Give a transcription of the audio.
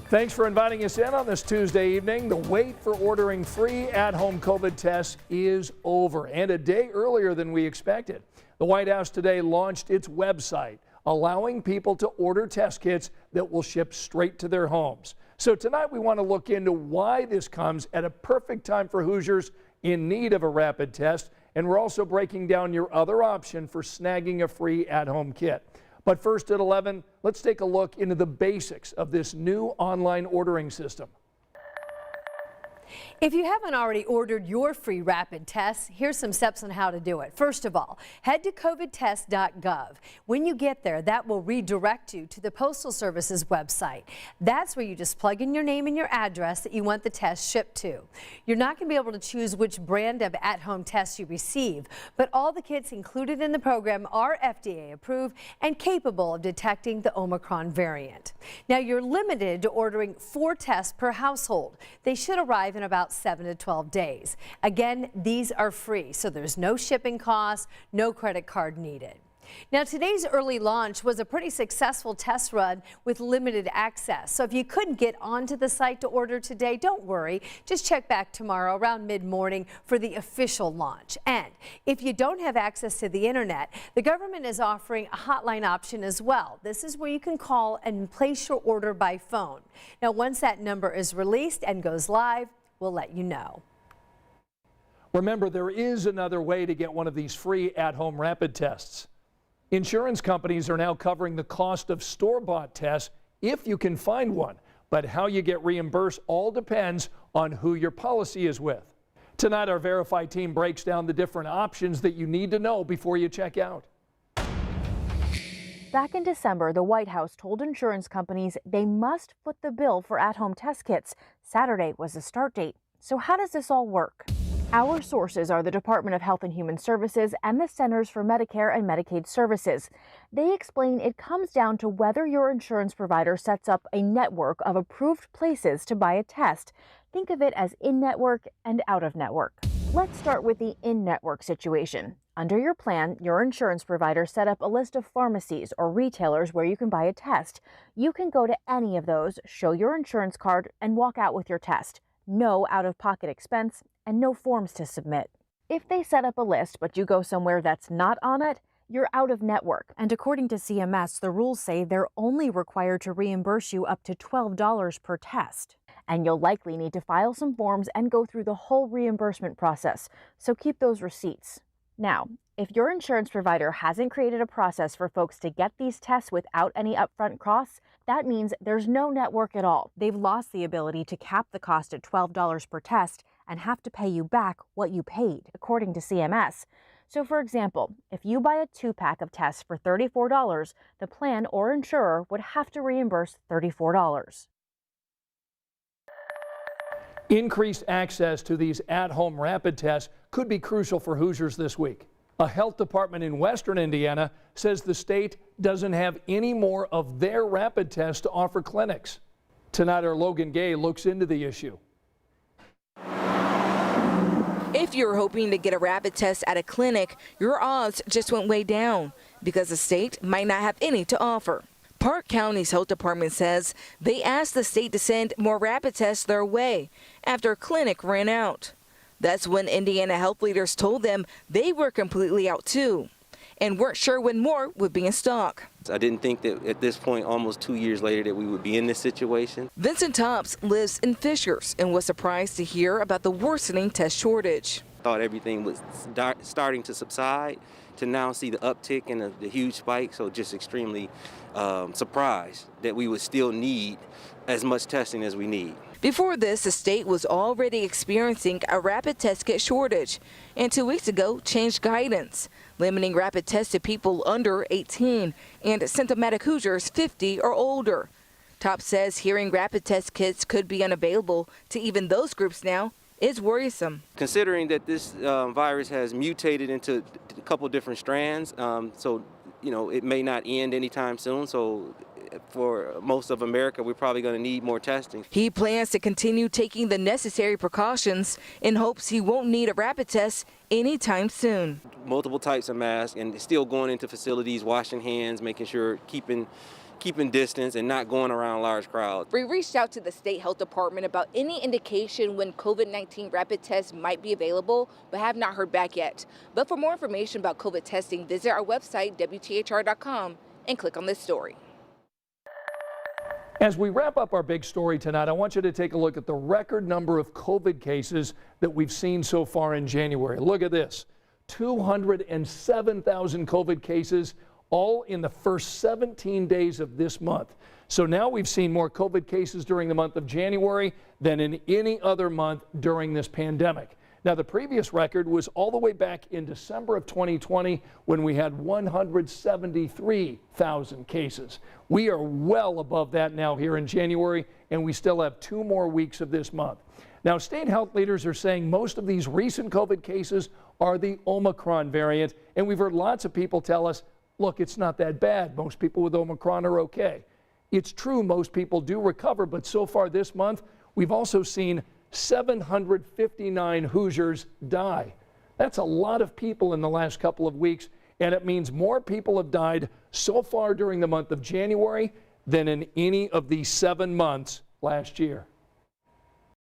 Thanks for inviting us in on this Tuesday evening. The wait for ordering free at-home COVID tests is over, and a day earlier than we expected. The White House today launched its website, allowing people to order test kits that will ship straight to their homes. So tonight we want to look into why this comes at a perfect time for Hoosiers in need of a rapid test, and we're also breaking down your other option for snagging a free at-home kit. But first at 11, let's take a look into the basics of this new online ordering system. If you haven't already ordered your free rapid test, here's some steps on how to do it. First of all, head to covidtest.gov. When you get there, that will redirect you to the Postal Service's website. That's where you just plug in your name and your address that you want the test shipped to. You're not going to be able to choose which brand of at-home test you receive, but all the kits included in the program are FDA approved and capable of detecting the Omicron variant. Now, you're limited to ordering 4 tests per household. They should arrive in about 7 to 12 days. Again, these are free, so there's no shipping costs, no credit card needed. Now, today's early launch was a pretty successful test run with limited access. So if you couldn't get onto the site to order today, don't worry. Just check back tomorrow around mid-morning for the official launch. And if you don't have access to the internet, the government is offering a hotline option as well. This is where you can call and place your order by phone. Now, once that number is released and goes live, we'll let you know. Remember, there is another way to get one of these free at-home rapid tests. Insurance companies are now covering the cost of store-bought tests if you can find one, but how you get reimbursed all depends on who your policy is with. Tonight, our Verify team breaks down the different options that you need to know before you check out. Back in December, the White House told insurance companies they must foot the bill for at-home test kits. Saturday was the start date. So how does this all work? Our sources are the Department of Health and Human Services and the Centers for Medicare and Medicaid Services. They explain it comes down to whether your insurance provider sets up a network of approved places to buy a test. Think of it as in-network and out-of-network. Let's start with the in-network situation. Under your plan, your insurance provider set up a list of pharmacies or retailers where you can buy a test. You can go to any of those, show your insurance card, and walk out with your test. No out-of-pocket expense and no forms to submit. If they set up a list but you go somewhere that's not on it, you're out of network. And according to CMS, the rules say they're only required to reimburse you up to $12 per test. And you'll likely need to file some forms and go through the whole reimbursement process, so keep those receipts. Now, if your insurance provider hasn't created a process for folks to get these tests without any upfront costs, that means there's no network at all. They've lost the ability to cap the cost at $12 per test and have to pay you back what you paid, according to CMS. So for example, if you buy a 2-pack of tests for $34, the plan or insurer would have to reimburse $34. Increased access to these at-home rapid tests could be crucial for Hoosiers this week. A health department in western Indiana says the state doesn't have any more of their rapid tests to offer clinics. Tonight, our Logan Gay looks into the issue. If you're hoping to get a rapid test at a clinic, your odds just went way down because the state might not have any to offer. Park County's health department says they asked the state to send more rapid tests their way after a clinic ran out. That's when Indiana health leaders told them they were completely out too and weren't sure when more would be in stock. I didn't think that at this point, almost 2 years later, that we would be in this situation. Vincent Tops lives in Fishers and was surprised to hear about the worsening test shortage. Thought everything was starting to subside, to now see the uptick and the huge spike, so just extremely surprised that we would still need as much testing as we need. Before this, the state was already experiencing a rapid test kit shortage, and 2 weeks ago changed guidance, limiting rapid tests to people under 18 and symptomatic Hoosiers 50 or older. Top says hearing rapid test kits could be unavailable to even those groups now is worrisome. Considering that this virus has mutated into a couple different strands, so it may not end anytime soon. So for most of America, we're probably going to need more testing. He plans to continue taking the necessary precautions in hopes he won't need a rapid test anytime soon. Multiple types of masks and still going into facilities, washing hands, making sure keeping keeping distance and not going around large crowds. We reached out to the state health department about any indication when COVID-19 rapid tests might be available, but have not heard back yet. But for more information about COVID testing, visit our website, WTHR.com, and click on this story. As we wrap up our big story tonight, I want you to take a look at the record number of COVID cases that we've seen so far in January. Look at this, 207,000 COVID cases, all in the first 17 days of this month. So now we've seen more COVID cases during the month of January than in any other month during this pandemic. Now, the previous record was all the way back in December of 2020 when we had 173,000 cases. We are well above that now here in January, and we still have 2 more weeks of this month. Now, state health leaders are saying most of these recent COVID cases are the Omicron variant, and we've heard lots of people tell us, look, it's not that bad. Most people with Omicron are okay. It's true, most people do recover, but so far this month, we've also seen 759 Hoosiers die. That's a lot of people in the last couple of weeks, and it means more people have died so far during the month of January than in any of the 7 months last year.